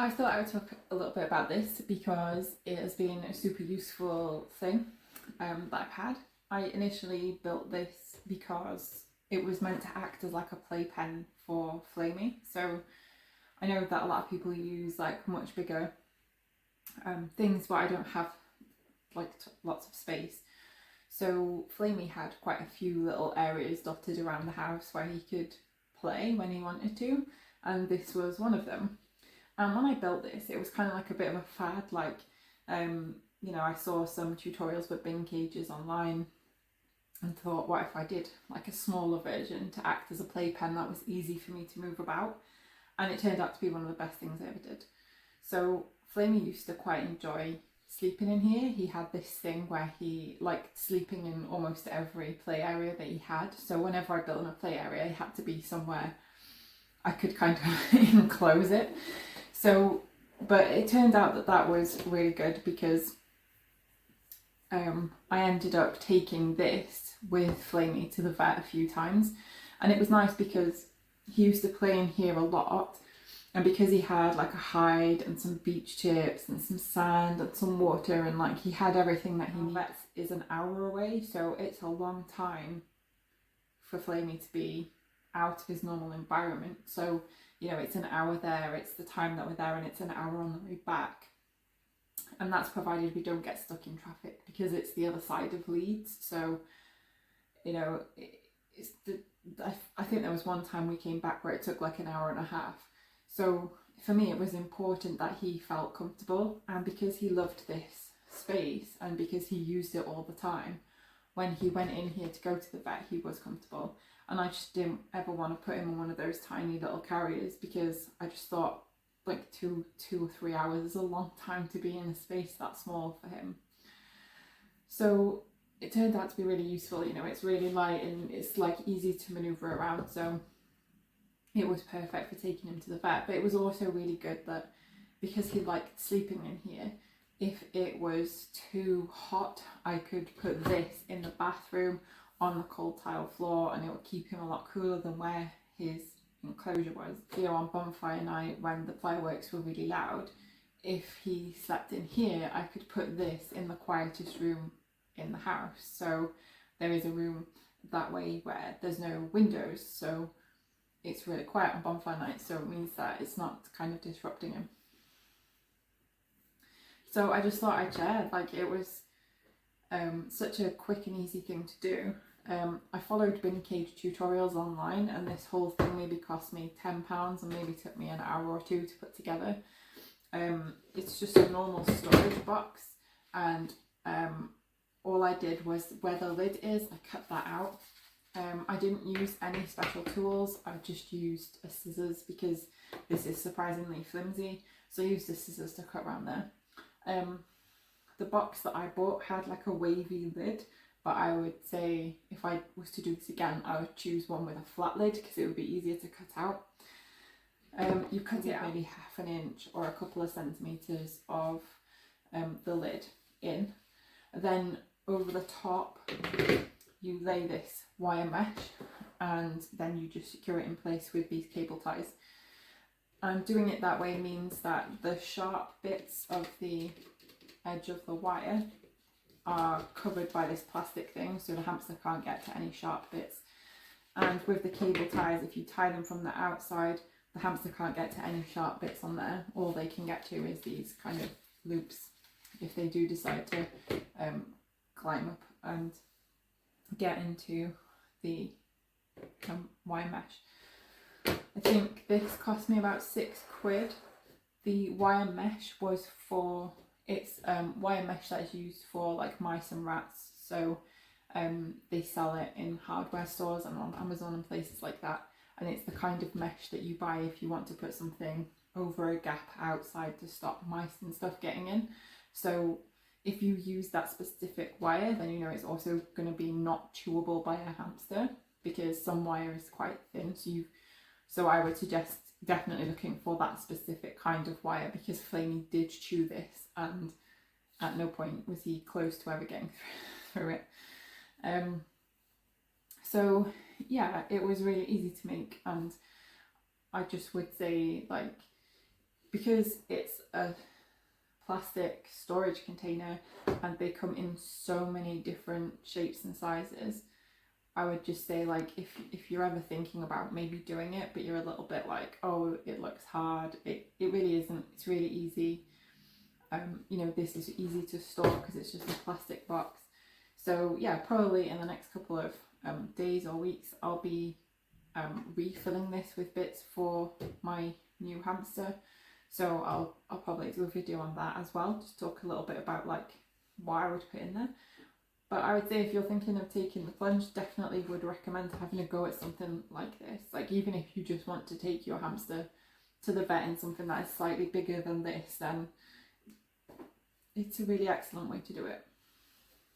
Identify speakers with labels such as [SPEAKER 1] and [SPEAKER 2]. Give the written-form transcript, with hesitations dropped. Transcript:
[SPEAKER 1] I thought I would talk a little bit about this because it has been a super useful thing that I've had. I initially built this because it was meant to act as like a playpen for Flamey. So I know that a lot of people use like much bigger things, but I don't have like lots of space. So Flamey had quite a few little areas dotted around the house where he could play when he wanted to, and this was one of them. And when I built this, it was kind of like a bit of a fad. Like, I saw some tutorials with bin cages online and thought, what if I did like a smaller version to act as a playpen that was easy for me to move about? And it turned out to be one of the best things I ever did. So Flamey used to quite enjoy sleeping in here. He had this thing where he liked sleeping in almost every play area that he had. So whenever I built him a play area, it had to be somewhere I could kind of enclose it. So, but it turned out that that was really good because I ended up taking this with Flamey to the vet a few times, and it was nice because he used to play in here a lot, and because he had like a hide and some beach chips and some sand and some water, and like he had everything that he needs. Vet is an hour away, so it's a long time for Flamey to be out of his normal environment. So it's an hour there, it's the time that we're there, and it's an hour on the way back. And that's provided we don't get stuck in traffic because it's the other side of Leeds. So, I think there was one time we came back where it took like an hour and a half. So for me, it was important that he felt comfortable, and because he loved this space and because he used it all the time, when he went in here to go to the vet, he was comfortable. And I just didn't ever want to put him in one of those tiny little carriers because I just thought like two or 3 hours is a long time to be in a space that small for him. So it turned out to be really useful. It's really light and it's like easy to maneuver around. So it was perfect for taking him to the vet. But it was also really good that because he liked sleeping in here, if it was too hot, I could put this in the bathroom on the cold tile floor, and it would keep him a lot cooler than where his enclosure was. On bonfire night when the fireworks were really loud, if he slept in here, I could put this in the quietest room in the house. So there is a room that way where there's no windows, so it's really quiet on bonfire night, so it means that it's not kind of disrupting him. So I just thought I'd share, like, it was such a quick and easy thing to do. I followed bin cage tutorials online, and this whole thing maybe cost me £10 and maybe took me an hour or two to put together. It's just a normal storage box, and all I did was where the lid is, I cut that out. I didn't use any special tools, I just used a scissors because this is surprisingly flimsy, so I used the scissors to cut around there. The box that I bought had like a wavy lid, but I would say if I was to do this again, I would choose one with a flat lid because it would be easier to cut out. You cut it maybe half an inch or a couple of centimetres of the lid in. Then over the top you lay this wire mesh, and then you just secure it in place with these cable ties. And doing it that way means that the sharp bits of the edge of the wire are covered by this plastic thing, so the hamster can't get to any sharp bits. And with the cable ties, if you tie them from the outside, the hamster can't get to any sharp bits on there. All they can get to is these kind of loops if they do decide to climb up and get into the wire mesh. I think this cost me about £6. The wire mesh was for, it's wire mesh that is used for like mice and rats, so they sell it in hardware stores and on Amazon and places like that, and it's the kind of mesh that you buy if you want to put something over a gap outside to stop mice and stuff getting in. So if you use that specific wire, then it's also going to be not chewable by a hamster because some wire is quite thin, so I would suggest definitely looking for that specific kind of wire, because Flamey did chew this and at no point was he close to ever getting through it. So yeah, it was really easy to make, and I just would say, like, because it's a plastic storage container and they come in so many different shapes and sizes, I would just say, like, if you're ever thinking about maybe doing it but you're a little bit like, oh, it looks hard, it really isn't. It's really easy. You know, this is easy to store because it's just a plastic box. So yeah, probably in the next couple of days or weeks I'll be refilling this with bits for my new hamster. So I'll probably do a video on that as well, just talk a little bit about like what I would put in there. But I would say if you're thinking of taking the plunge, definitely would recommend having a go at something like this. Like, even if you just want to take your hamster to the vet in something that is slightly bigger than this, then it's a really excellent way to do it.